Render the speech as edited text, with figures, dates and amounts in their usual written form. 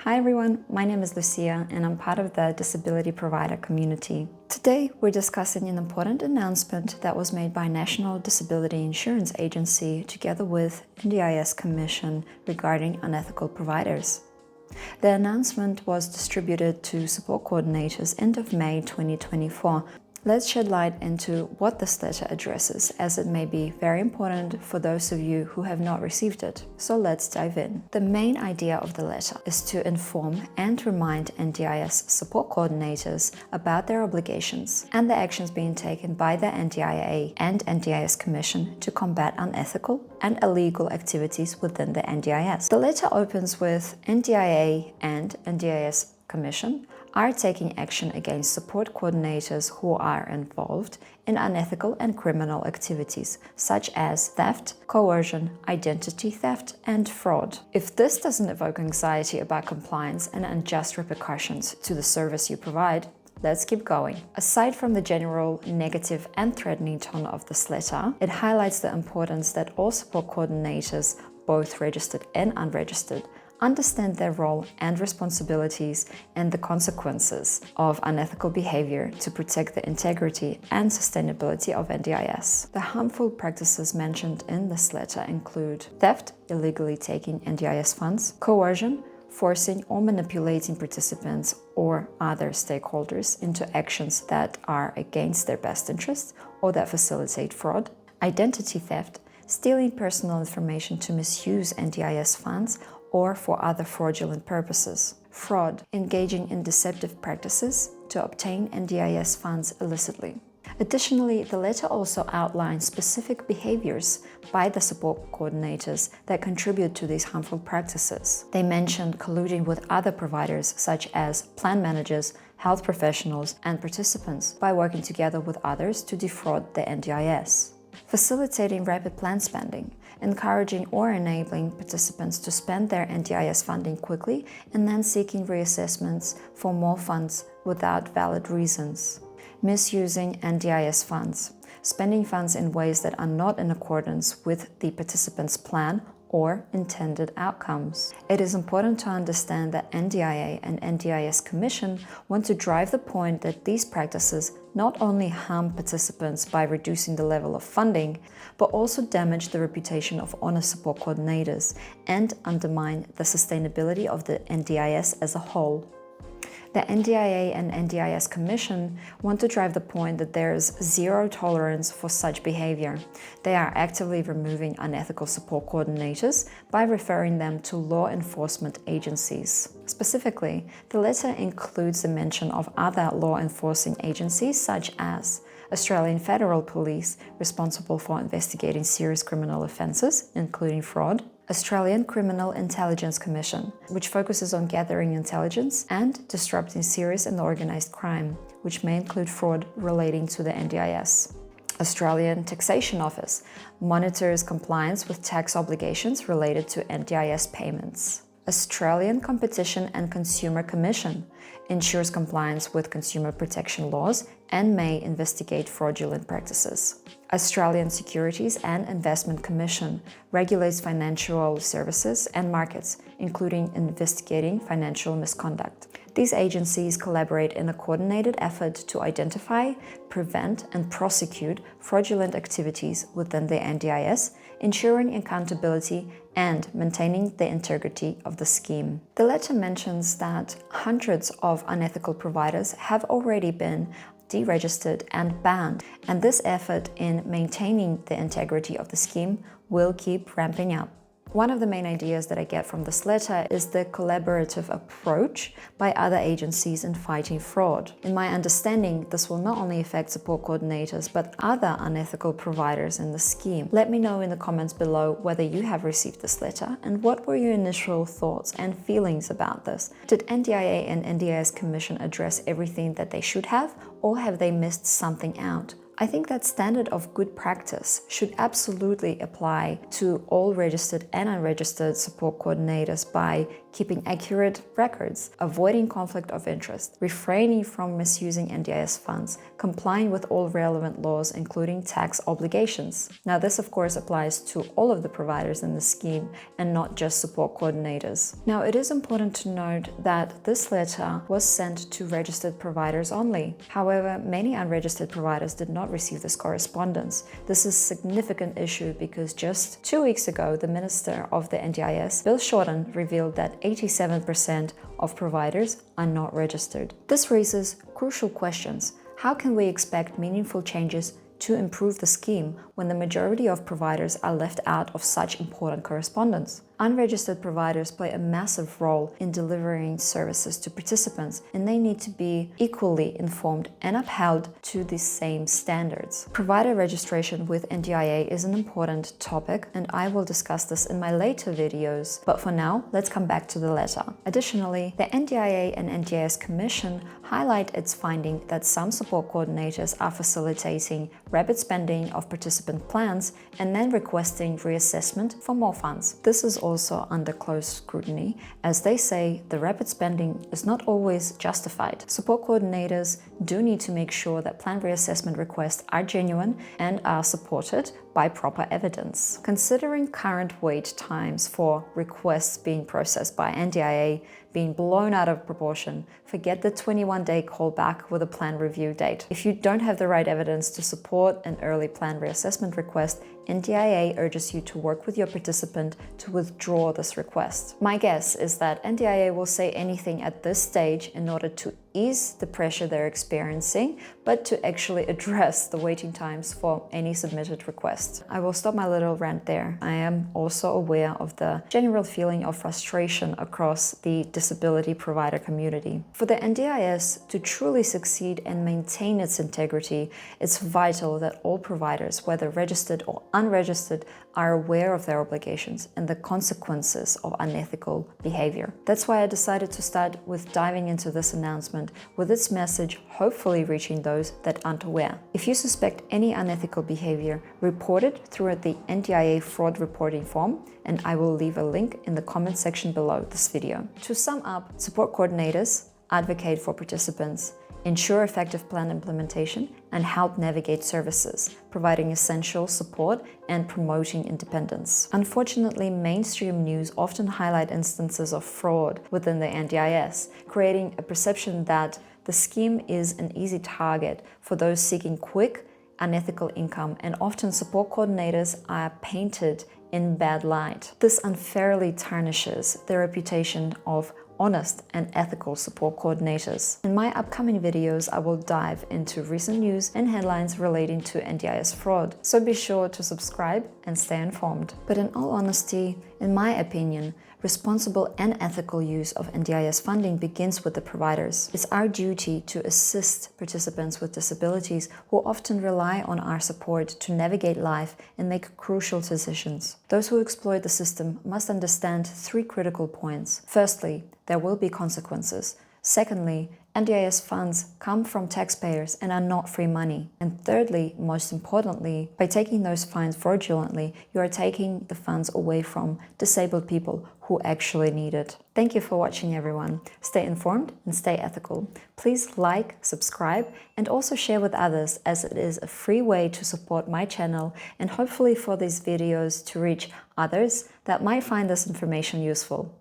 Hi everyone, my name is Lusya and I'm part of the disability provider community. Today we're discussing an important announcement that was made by National Disability Insurance Agency together with NDIS Commission regarding unethical providers. The announcement was distributed to support coordinators end of May 2024. Let's shed light into what this letter addresses, as it may be very important for those of you who have not received it. So let's dive in. The main idea of the letter is to inform and remind NDIS support coordinators about their obligations and the actions being taken by the NDIA and NDIS Commission to combat unethical and illegal activities within the NDIS. The letter opens with NDIA and NDIS Commission are taking action against support coordinators who are involved in unethical and criminal activities such as theft, coercion, identity theft, and fraud. If this doesn't evoke anxiety about compliance and unjust repercussions to the service you provide, let's keep going. Aside from the general negative and threatening tone of this letter, it highlights the importance that all support coordinators, both registered and unregistered, understand their role and responsibilities and the consequences of unethical behavior to protect the integrity and sustainability of NDIS. The harmful practices mentioned in this letter include theft, illegally taking NDIS funds, coercion, forcing or manipulating participants or other stakeholders into actions that are against their best interests or that facilitate fraud, identity theft, stealing personal information to misuse NDIS funds or for other fraudulent purposes. Fraud, engaging in deceptive practices to obtain NDIS funds illicitly. Additionally, the letter also outlines specific behaviors by the support coordinators that contribute to these harmful practices. They mentioned colluding with other providers such as plan managers, health professionals, and participants by working together with others to defraud the NDIS. Facilitating rapid plan spending, encouraging or enabling participants to spend their NDIS funding quickly and then seeking reassessments for more funds without valid reasons. Misusing NDIS funds, spending funds in ways that are not in accordance with the participant's plan or intended outcomes. It is important to understand that NDIA and NDIS Commission want to drive the point that these practices not only harm participants by reducing the level of funding, but also damage the reputation of honest support coordinators and undermine the sustainability of the NDIS as a whole. The NDIA and NDIS Commission want to drive the point that there is zero tolerance for such behavior. They are actively removing unethical support coordinators by referring them to law enforcement agencies. Specifically, the letter includes the mention of other law enforcing agencies such as Australian Federal Police, responsible for investigating serious criminal offences, including fraud, Australian Criminal Intelligence Commission, which focuses on gathering intelligence and disrupting serious and organised crime, which may include fraud relating to the NDIS. Australian Taxation Office monitors compliance with tax obligations related to NDIS payments. Australian Competition and Consumer Commission ensures compliance with consumer protection laws and may investigate fraudulent practices. Australian Securities and Investment Commission regulates financial services and markets, including investigating financial misconduct. These agencies collaborate in a coordinated effort to identify, prevent, and prosecute fraudulent activities within the NDIS, ensuring accountability and maintaining the integrity of the scheme. The letter mentions that hundreds of unethical providers have already been deregistered and banned, and this effort in maintaining the integrity of the scheme will keep ramping up. One of the main ideas that I get from this letter is the collaborative approach by other agencies in fighting fraud. In my understanding, this will not only affect support coordinators, but other unethical providers in the scheme. Let me know in the comments below whether you have received this letter and what were your initial thoughts and feelings about this. Did NDIA and NDIS Commission address everything that they should have, or have they missed something out? I think that standard of good practice should absolutely apply to all registered and unregistered support coordinators by keeping accurate records, avoiding conflict of interest, refraining from misusing NDIS funds, complying with all relevant laws, including tax obligations. Now, this of course applies to all of the providers in the scheme and not just support coordinators. Now, it is important to note that this letter was sent to registered providers only. However, many unregistered providers did not receive this correspondence. This is a significant issue because just 2 weeks ago, the Minister of the NDIS, Bill Shorten, revealed that 87% of providers are not registered. This raises crucial questions. How can we expect meaningful changes to improve the scheme when the majority of providers are left out of such important correspondence? Unregistered providers play a massive role in delivering services to participants, and they need to be equally informed and upheld to the same standards. Provider registration with NDIA is an important topic, and I will discuss this in my later videos, but for now, let's come back to the letter. Additionally, the NDIA and NDIS Commission highlight its finding that some support coordinators are facilitating rapid spending of participant plans and then requesting reassessment for more funds. This is also under close scrutiny, as they say the rapid spending is not always justified. Support coordinators do need to make sure that plan reassessment requests are genuine and are supported by proper evidence. Considering current wait times for requests being processed by NDIA being blown out of proportion, forget the 21-day callback with a plan review date. If you don't have the right evidence to support an early plan reassessment request, NDIA urges you to work with your participant to withdraw this request. My guess is that NDIA will say anything at this stage in order to ease the pressure they're experiencing, but to actually address the waiting times for any submitted request. I will stop my little rant there. I am also aware of the general feeling of frustration across the disability provider community. For the NDIS to truly succeed and maintain its integrity, it's vital that all providers, whether registered or unregistered, are aware of their obligations and the consequences of unethical behavior. That's why I decided to start with diving into this announcement, with its message hopefully reaching those that aren't aware. If you suspect any unethical behavior, report it through the NDIA fraud reporting form, and I will leave a link in the comment section below this video. To sum up, support coordinators advocate for participants, ensure effective plan implementation, and help navigate services, providing essential support and promoting independence. Unfortunately, mainstream news often highlight instances of fraud within the NDIS, creating a perception that the scheme is an easy target for those seeking quick, unethical income, and often support coordinators are painted in bad light. This unfairly tarnishes the reputation of honest and ethical support coordinators. In my upcoming videos, I will dive into recent news and headlines relating to NDIS fraud, so be sure to subscribe and stay informed. But in all honesty, in my opinion, responsible and ethical use of NDIS funding begins with the providers. It's our duty to assist participants with disabilities who often rely on our support to navigate life and make crucial decisions. Those who exploit the system must understand 3 critical points. Firstly, there will be consequences. Secondly, NDIS funds come from taxpayers and are not free money. And thirdly, most importantly, by taking those fines fraudulently, you are taking the funds away from disabled people who actually need it. Thank you for watching, everyone. Stay informed and stay ethical. Please like, subscribe, and also share with others, as it is a free way to support my channel and hopefully for these videos to reach others that might find this information useful.